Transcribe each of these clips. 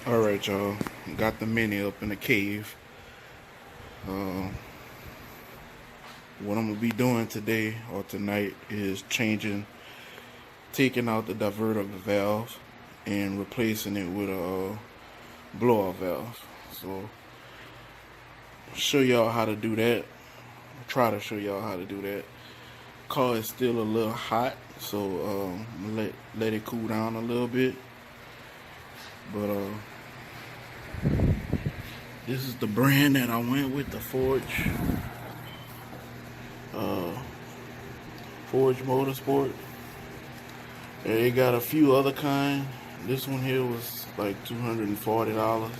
Alright, y'all, got the Mini up in the cave. What I'm gonna be doing today or tonight is taking out the diverter valve and replacing it with a blowout valve. So show y'all how to do that. Try to show y'all how to do that. Car is still a little hot, so let it cool down a little bit. But this is the brand that I went with, the Forge Motorsport. And they got a few other kind. This one here was like $240.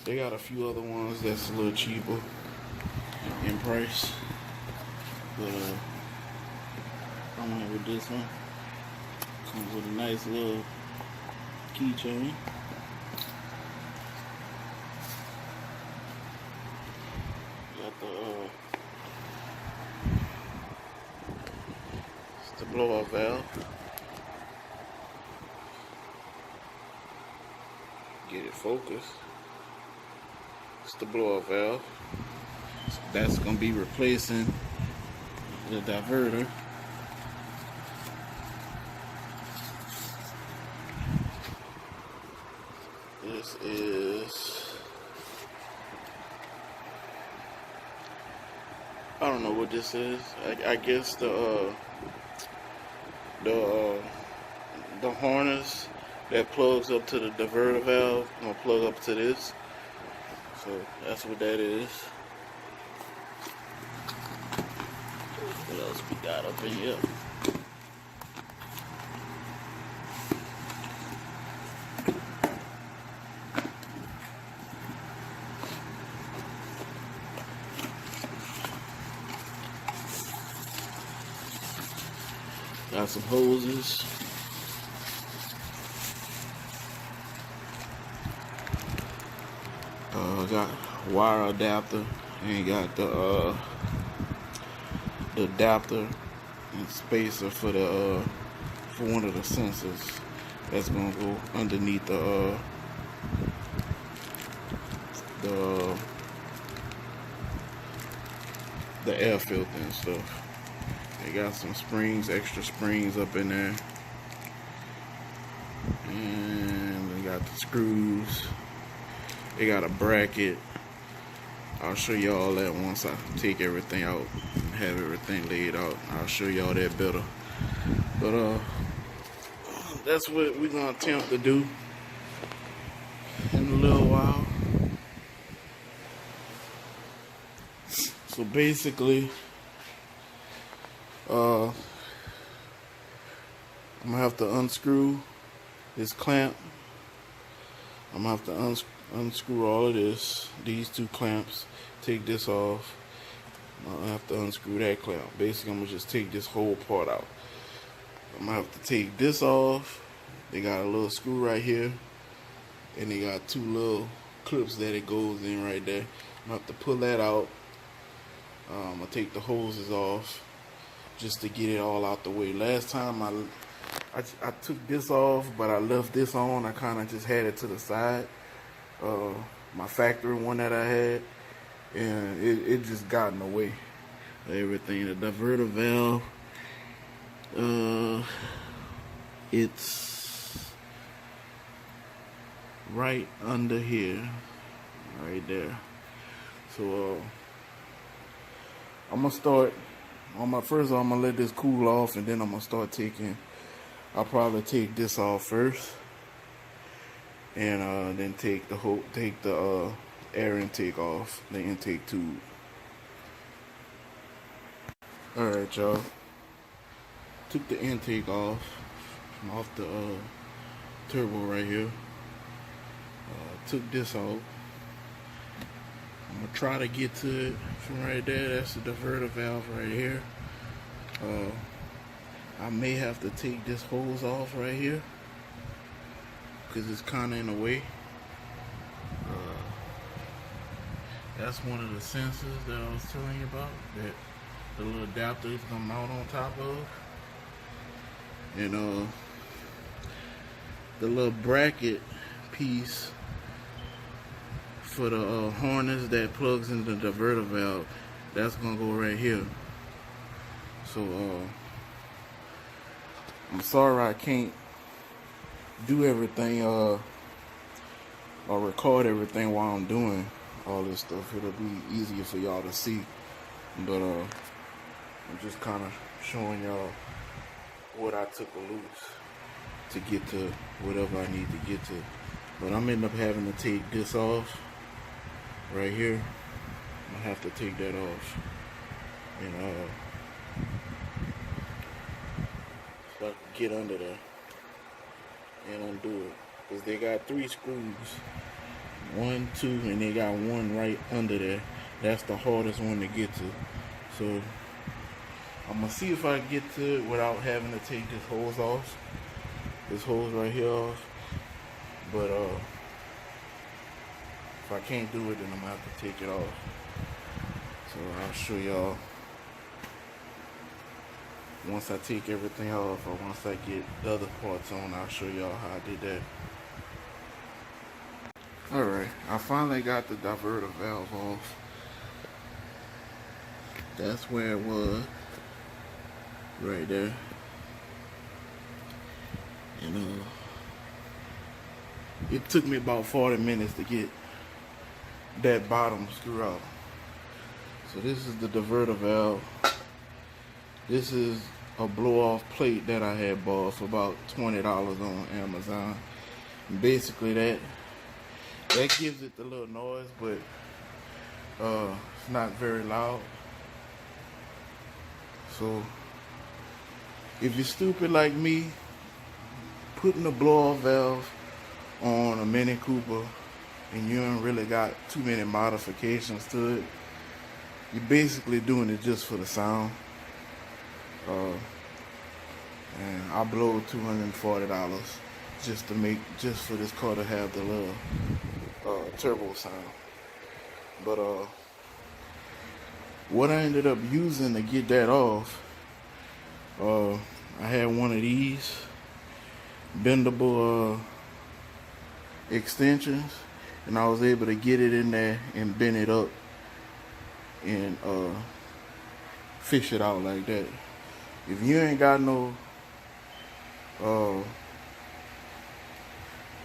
They got a few other ones that's a little cheaper in price. But I went with this one. Comes with a nice little keychain. Got it's the blowout valve. Get it focused. It's the blowout valve. So that's gonna be replacing the diverter. This is, I don't know what this is. I guess the harness that plugs up to the diverter valve gonna plug up to this. So that's what that is. What else we got up in here? Got some hoses. Got wire adapter, and got the adapter and spacer for the for one of the sensors. That's gonna go underneath the the air filter and stuff. They got some springs, extra springs up in there, and they got the screws. They got a bracket. I'll show you all that once I take everything out and have everything laid out. I'll show y'all that better. But that's what we're gonna attempt to do in a little while. So basically, I'm gonna have to unscrew this clamp. I'm gonna have to unscrew all of these two clamps, take this off. I'm gonna have to unscrew that clamp. Basically, I'm gonna just take this whole part out. I'm gonna have to take this off. They got a little screw right here, and they got two little clips that it goes in right there. I'm gonna have to pull that out. I'm gonna take the hoses off just to get it all out the way. Last time I took this off, but I left this on. I kind of just had it to the side. My factory one that I had, and it just got in the way of everything. The diverter valve, it's right under here, right there. So I'm gonna start on my first. I'm gonna let this cool off, and then I'm gonna start taking. I'll probably take this off first, and then take the air intake off, the intake tube. All right, y'all. Took the intake off the turbo right here. Took this off. I'm gonna try to get to it from right there. That's the diverter valve right here. I may have to take this hose off right here because it's kind of in the way. That's one of the sensors that I was telling you about that the little adapter is gonna mount on top of. And the little bracket piece for the harness that plugs into the diverter valve, that's gonna go right here. So I'm sorry I can't do everything or record everything while I'm doing all this stuff. It'll be easier for y'all to see, but I'm just kind of showing y'all what I took loose to get to whatever I need to get to. But I'm ending up having to take this off right here. I'm gonna have to take that off, and so I can get under there and undo it, because they got 3 screws, 1, 2, and they got one right under there. That's the hardest one to get to. So I'm gonna see if I can get to it without having to take this hose off, this hose right here off. But if I can't do it, then I'm gonna have to take it off. So I'll show y'all once I take everything off, or once I get the other parts on. I'll show y'all how I did that. Alright, I finally got the diverter valve off. That's where it was, right there. And it took me about 40 minutes to get that bottom screw out. So this is the diverter valve. This is a blow-off plate that I had bought for about $20 on Amazon. And basically that gives it the little noise, but it's not very loud. So if you're stupid like me, putting a blow-off valve on a Mini Cooper and you ain't really got too many modifications to it, you're basically doing it just for the sound. And I blow $240 just for this car to have the little turbo sound. But what I ended up using to get that off, I had one of these. bendable extensions, and I was able to get it in there and bend it up and fish it out like that. If you ain't got no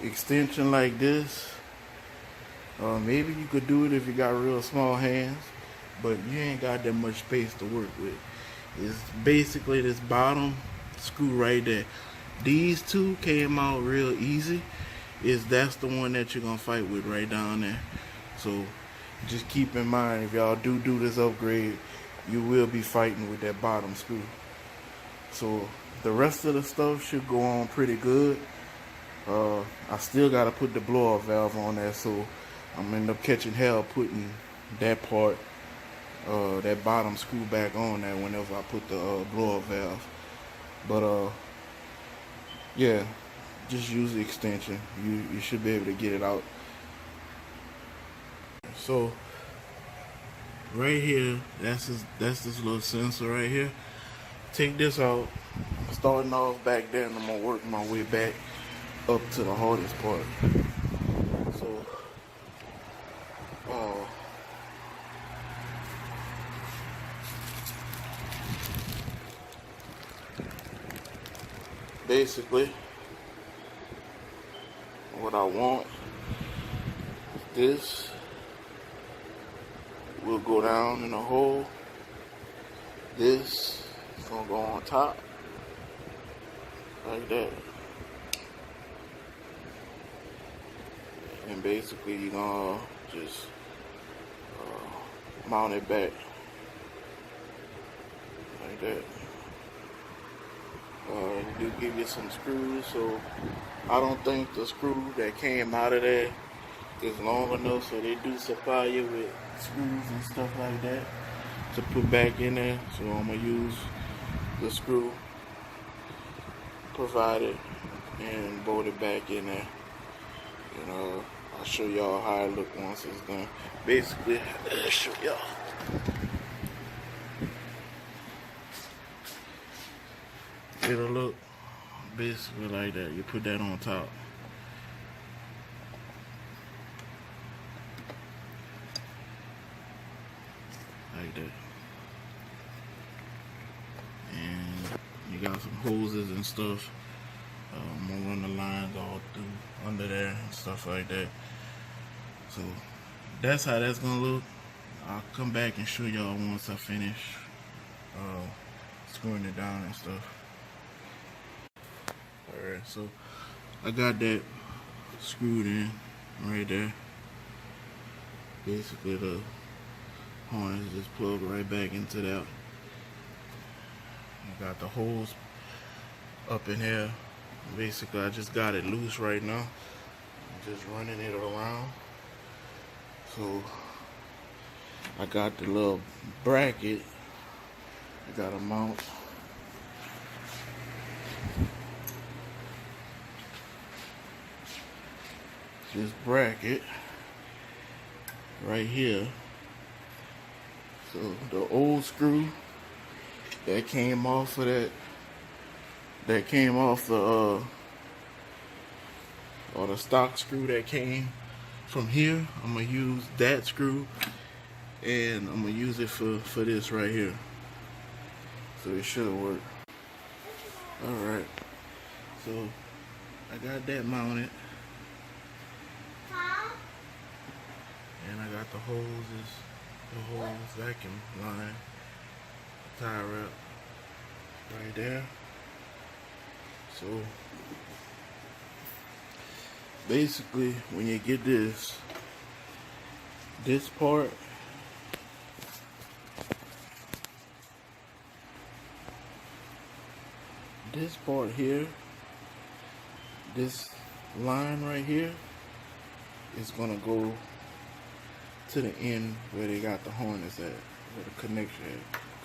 extension like this, maybe you could do it if you got real small hands, but you ain't got that much space to work with. It's basically this bottom screw right there. These two came out real easy. That's the one that you're gonna fight with right down there. So just keep in mind, if y'all do this upgrade, you will be fighting with that bottom screw. So the rest of the stuff should go on pretty good. I still gotta put the blow-off valve on there, so I'm gonna end up catching hell putting that part, that bottom screw back on there whenever I put the blow-off valve. But yeah, just use the extension. You should be able to get it out. So right here, that's this little sensor right here. Take this out, starting off back there, and I'm gonna work my way back up to the hardest part. So basically what I want, this will go down in a hole. This is gonna go on top like that, and basically you're gonna just mount it back like that. They do give you some screws, so I don't think the screw that came out of there is long enough, so they do supply you with screws and stuff like that to put back in there. So I'm gonna use the screw provided and bolt it back in there, and I'll show y'all how it look once it's done. Basically, I'll show y'all. It'll look basically like that. You put that on top. Like that. And you got some hoses and stuff. I'm gonna run the lines all through under there and stuff like that. So that's how that's gonna look. I'll come back and show y'all once I finish screwing it down and stuff. Alright, so I got that screwed in right there. Basically the harness just plugged right back into that. I got the holes up in here. Basically I just got it loose right now. I'm just running it around. So I got the little bracket. I got a mount. This bracket right here. So the old screw that came off of that came off the or the stock screw that came from here, I'm gonna use that screw, and I'm gonna use it for this right here. So it should work. Alright, so I got that mounted. And I got the hoses, vacuum line, tie wrap right there. So basically when you get this part, here, this line right here is gonna go to the end where they got the harness at, where the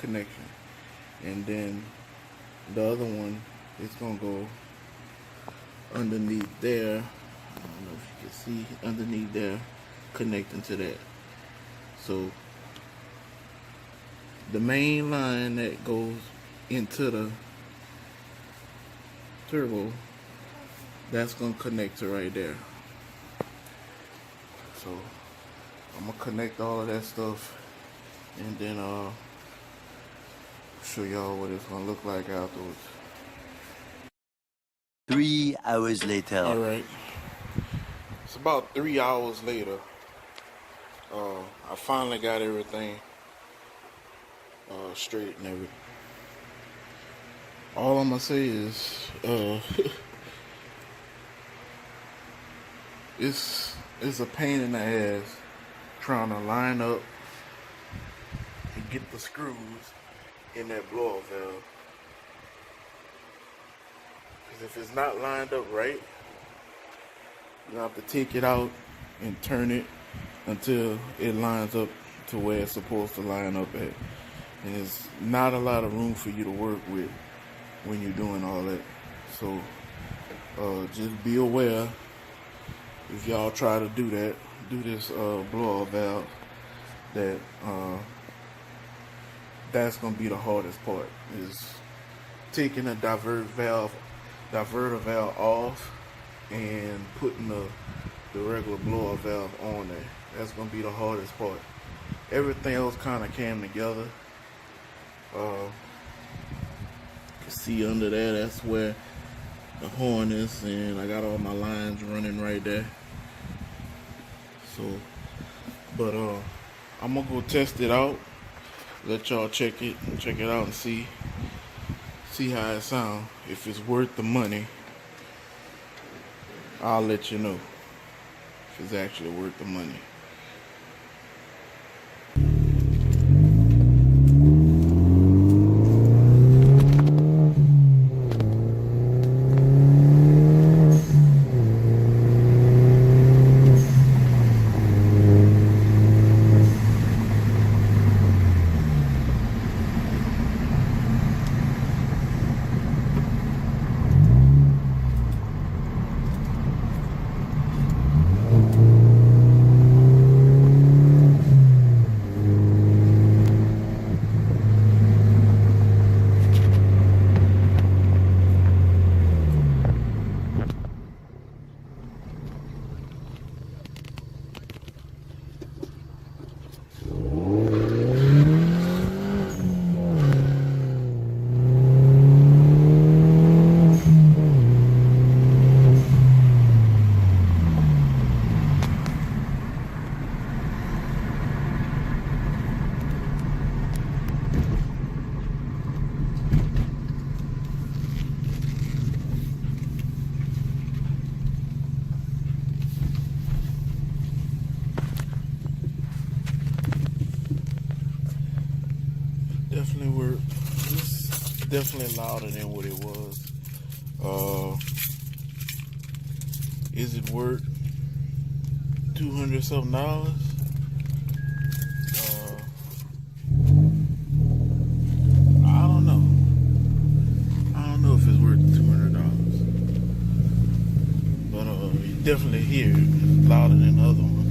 connection, and then the other one is gonna go underneath there. I don't know if you can see underneath there, connecting to that. So the main line that goes into the turbo that's gonna connect to right there. So I'm gonna connect all of that stuff and then show y'all what it's gonna look like afterwards. 3 hours later. All right, it's about 3 hours later. I finally got everything straight and everything. All I'm gonna say is it's a pain in the ass trying to line up and get the screws in that blow-off valve. Because if it's not lined up right, you have to take it out and turn it until it lines up to where it's supposed to line up at. And there's not a lot of room for you to work with when you're doing all that. So just be aware if y'all try to do this blow-off valve, that that's gonna be the hardest part, is taking a diverter valve off and putting the regular blow-off valve on there. That's gonna be the hardest part. Everything else kind of came together. You can see under there, that's where the horn is, and I got all my lines running right there. So, but I'm gonna go test it out. Let y'all check it out and see how it sounds. If it's worth the money, I'll let you know if it's actually worth the money. Definitely work. It's definitely louder than what it was. Is it worth $200 something? I don't know. I don't know if it's worth $200, but you definitely hear it louder than the other one.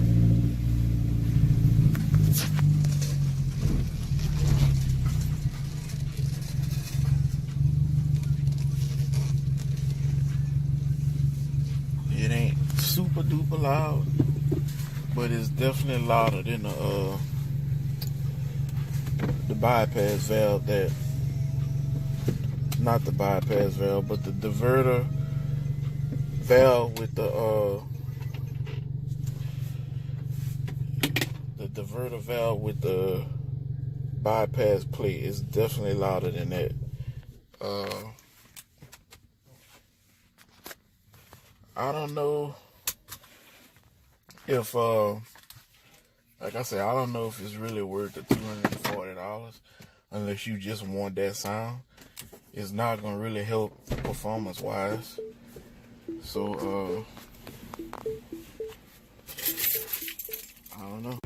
It ain't super duper loud, but it's definitely louder than the bypass valve, that not the bypass valve, but the diverter valve with the diverter valve with the bypass plate is definitely louder than that. I don't know if like I said, I don't know if it's really worth the $240 unless you just want that sound. It's not gonna really help performance wise. So I don't know.